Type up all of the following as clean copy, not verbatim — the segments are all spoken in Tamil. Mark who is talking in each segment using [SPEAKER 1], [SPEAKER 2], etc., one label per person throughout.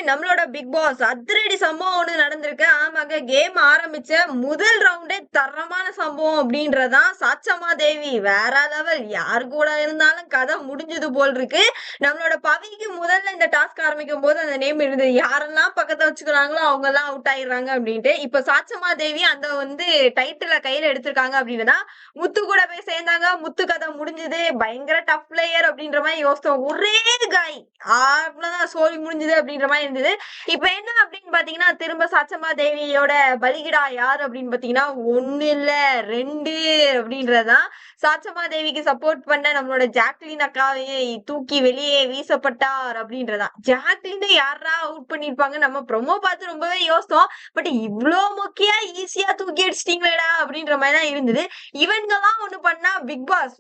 [SPEAKER 1] நம்மளோட பிக் பாஸ் அதிரடி சம்பவம் ஒண்ணு நடந்திருக்கு. ஆமாங்க, கேம் ஆரம்பிச்ச முதல் ரவுண்டே தரமான சம்பவம் அப்படின்றதான். சாச்சமா தேவி வேற லெவல். யாரு கூட இருந்தாலும் கதை முடிஞ்சது போல் இருக்கு. நம்மளோட பவிக்கு முதல்ல இந்த டாஸ்க் ஆரம்பிக்கும் போது அந்த நேம் இருந்தது, யாரெல்லாம் பக்கத்துல வச்சுக்கிறாங்களோ அவங்க எல்லாம் அவுட் ஆயிடுறாங்க அப்படின்ட்டு. இப்ப சாச்சமா தேவி அந்த டைட்டில கையில எடுத்திருக்காங்க அப்படின்றதா. முத்து கூட போய் சேர்ந்தாங்க, முத்து கதை முடிஞ்சது. பயங்கர டஃப் பிளேயர் அப்படின்ற மாதிரி யோசித்தோம். ஒரே காய் அவ்வளவுதான், சோழி முடிஞ்சது அப்படின்ற மாதிரி இருந்தது. இப்ப என்ன அப்படின்னு பாத்தீங்கன்னா, திரும்ப சாச்சமா தேவியோட பலிகிடா யார் அப்படின்னு பாத்தீங்கன்னா, 1 இல்ல 2 அப்படின்றதான். சாச்சமா தேவிக்கு சப்போர்ட் பண்ண நம்மளோட ஜாக்லின் அக்காவையே தூக்கி வெளியே வீசப்பட்டார் அப்படின்றதான். ஜாக்லின் யாரா அவுட் பண்ணிருப்பாங்க, நம்ம ப்ரொமோ பார்த்து ரொம்பவே யோசித்தோம். பட் இவ்ளோ மொக்கையா ஈஸியா தூக்கி அடிச்சிட்டீங்களேடா அப்படின்ற மாதிரி தான் இருந்தது. இவன்கெல்லாம் ஒண்ணு பண்ணா பிக் பாஸ்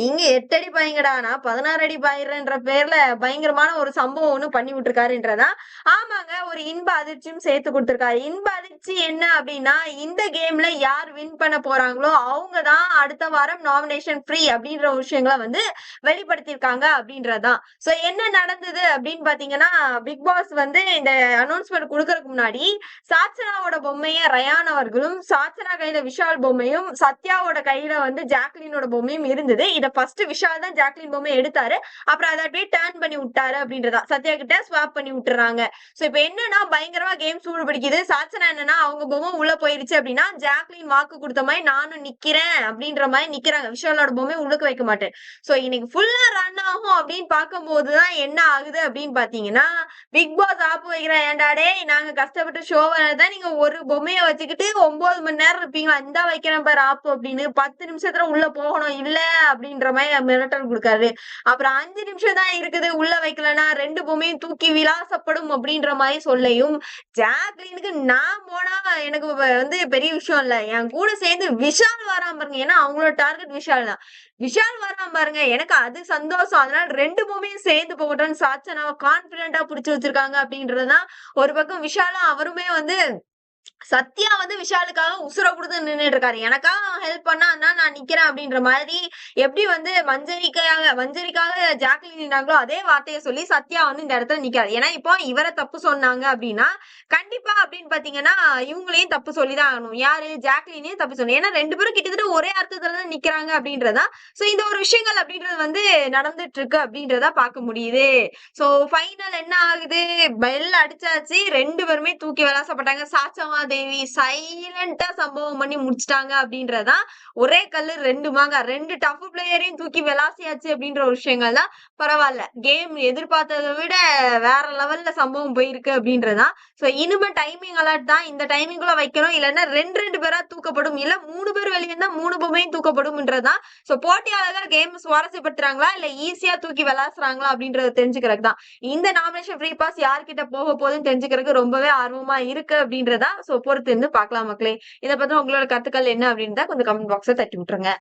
[SPEAKER 1] நீங்க 8 அடி பாயுங்கடா, நான் 16 அடி பாயிரன்ற பேர்ல பயங்கரமான ஒரு சம்பவம் ஒண்ணு பண்ணி விட்டுருக்காருன்றதா. ஆமாங்க, ஒரு இன்ப அதிர்ச்சியும் சேர்த்து கொடுத்திருக்காரு. இன்ப அதிர்ச்சி என்ன அப்படின்னா, இந்த கேம்ல யார் வின் பண்ண போறாங்களோ அவங்கதான் அடுத்த வாரம் நாமினேஷன் ஃப்ரீ அப்படின்ற விஷயங்களை வெளிப்படுத்திருக்காங்க அப்படின்றதான். சோ என்ன நடந்தது அப்படின்னு பாத்தீங்கன்னா, பிக் பாஸ் இந்த அனௌன்ஸ்மெண்ட் கொடுக்கறதுக்கு முன்னாடி சாச்சனாவோட பொம்மையை ரயான் அவர்களும், சாச்சனா கையில விஷால் பொம்மையும், சத்யாவோட கையில ஜாக்லினோட பொம்மையும் இருந்தது. இத ஃபர்ஸ்ட் விஷால் தான் ஜாக்லின் பொம்மை எடுத்தாரு. அப்புறம் அதை அப்படியே டர்ன் பண்ணி விட்டாரு அப்படின்றதா. சத்யா கிட்ட ஸ்வாப் பண்ணி விட்டுறாங்க. சோ இப்ப என்னன்னா, பயங்கரமா கேம் சூடு பிடிக்குது. சாச்சனா என்னன்னா, அவங்க பொம்மை உள்ள போயிருச்சு அப்படின்னா, ஜாக்லின் வாக்கு கொடுத்த மாதிரி நானும் நிக்கிறேன் அப்படின்ற மாதிரி நிக்கிறாங்க. விஷாலோட பொம்மை உள்ளுக்கு வைக்க மாட்டேன். சோ இன்னைக்கு ஃபுல்லா ரன் ஆகும் அப்படின்னு பார்க்கும் போதுதான் என்ன ஆகுது அப்படின்னு பாத்தீங்கன்னா, பிக் பாஸ் ஆப்பு வைக்கிறேன். ஏண்டாடே, நாங்க கஷ்டப்பட்டு ஷோவை தான் நீங்க ஒரு பொம்மையை வச்சுக்கிட்டு 9 மணி நேரம் இருப்பீங்களா, இந்த வைக்கிறேன் பாரு ஆப்பு அப்படின்னு 10 நிமிஷத்துல உள்ள போகணும் இல்ல அப்படின்ற மாதிரி மிரட்டல் கொடுக்காரு. அப்புறம் 5 நிமிஷம் தான் இருக்குது, உள்ள வைக்கலன்னா 2 பொம்மையும் தூக்கி விலாசப்படும் அப்படின்ற மாதிரி சொல்லையும், ஜாக்லினுக்கு நான் போனா எனக்கு பெரிய விஷயம் இல்ல, என் கூட சேர்ந்து விஷால் வராம பாருங்க. ஏன்னா அவங்களோட டார்கெட் விஷால் தான். விஷால் வராம பாருங்க, எனக்கு அது சந்தோஷம். அதனால 2 பொம்மையும் சேர்ந்து போகட்டும்னு சாச்சனாவை கான்பிடண்டா புடிச்சு வச்சிருக்காங்க அப்படின்றதுதான் ஒரு பக்கம். விஷாலும் அவருமே சத்யா விஷாலுக்காக உசுர கொடுத்து நின்றுட்டு இருக்காரு. எனக்காக ஹெல்ப் பண்ணா நான் நிக்கிறேன் அப்படின்ற மாதிரி. எப்படி மஞ்சரிக்காக ஜாக்லின் நின்னாங்களோ அதே வார்த்தையை சொல்லி சத்யா இந்த இடத்துல நிக்காது. ஏன்னா இப்போ இவரை தப்பு சொன்னாங்க அப்படின்னா கண்டிப்பா அப்படின்னு பாத்தீங்கன்னா இவங்களையும் தப்பு சொல்லிதான் ஆகணும். யாரு, ஜாக்லினையும் தப்பு சொல்லணும். ஏன்னா 2 பேரும் கிட்டத்தட்ட ஒரே அர்த்தத்துலதான் நிக்கிறாங்க அப்படின்றதா. சோ இந்த ஒரு விஷயங்கள் அப்படின்றது நடந்துட்டு இருக்கு அப்படின்றத பார்க்க முடியுது. சோ ஃபைனல் என்ன ஆகுது, பெல் அடிச்சாச்சு. 2 பேருமே தூக்கி விளாசப்பட்டாங்க. சாச்சமா தேவி சைலண்டா சம்பவம் பண்ணி முடிச்சிட்டாங்க அப்படின்றதான். ஒரே கல்லு 2 மாங்கா, 2 டஃப் பிளேயரையும் தூக்கி விளாசியாச்சு அப்படின்ற ஒரு விஷயங்கள் தான். பரவாயில்ல, கேம் எதிர்பார்த்ததை விட வேற லெவல்ல சம்பவம் போயிருக்கு அப்படின்றதான். சோ இனிமே டைமிங் அலர்ட் தான். இந்த டைமிங்குள்ள வைக்கணும், இல்லைன்னா 2 பேரா தூக்கப்படும், இல்ல 3 பேர் வெளியே இருந்தா 3 பொம்மையும் தூக்கப்படும்ன்றதான். சோ போட்டியாளர்கள் கேம் சுவாரஸ்யப்படுத்துறாங்களா இல்ல ஈஸியா தூக்கி விளாசுறாங்களா அப்படின்றத தெரிஞ்சுக்கிறது தான். இந்த நாமினேஷன் ஃப்ரீ பாஸ் யார்கிட்ட போக போகுதுன்னு தெரிஞ்சுக்கிறதுக்கு ரொம்பவே ஆர்வமா இருக்கு அப்படின்றதா. சோ பொறுத்து இருந்து பார்க்கலாம் மக்களே. இதை பத்தி உங்களோட கருத்துக்கள் என்ன அப்படின்னு கொஞ்சம் கமெண்ட் பாக்ஸ்ல தட்டி விட்டுருங்க.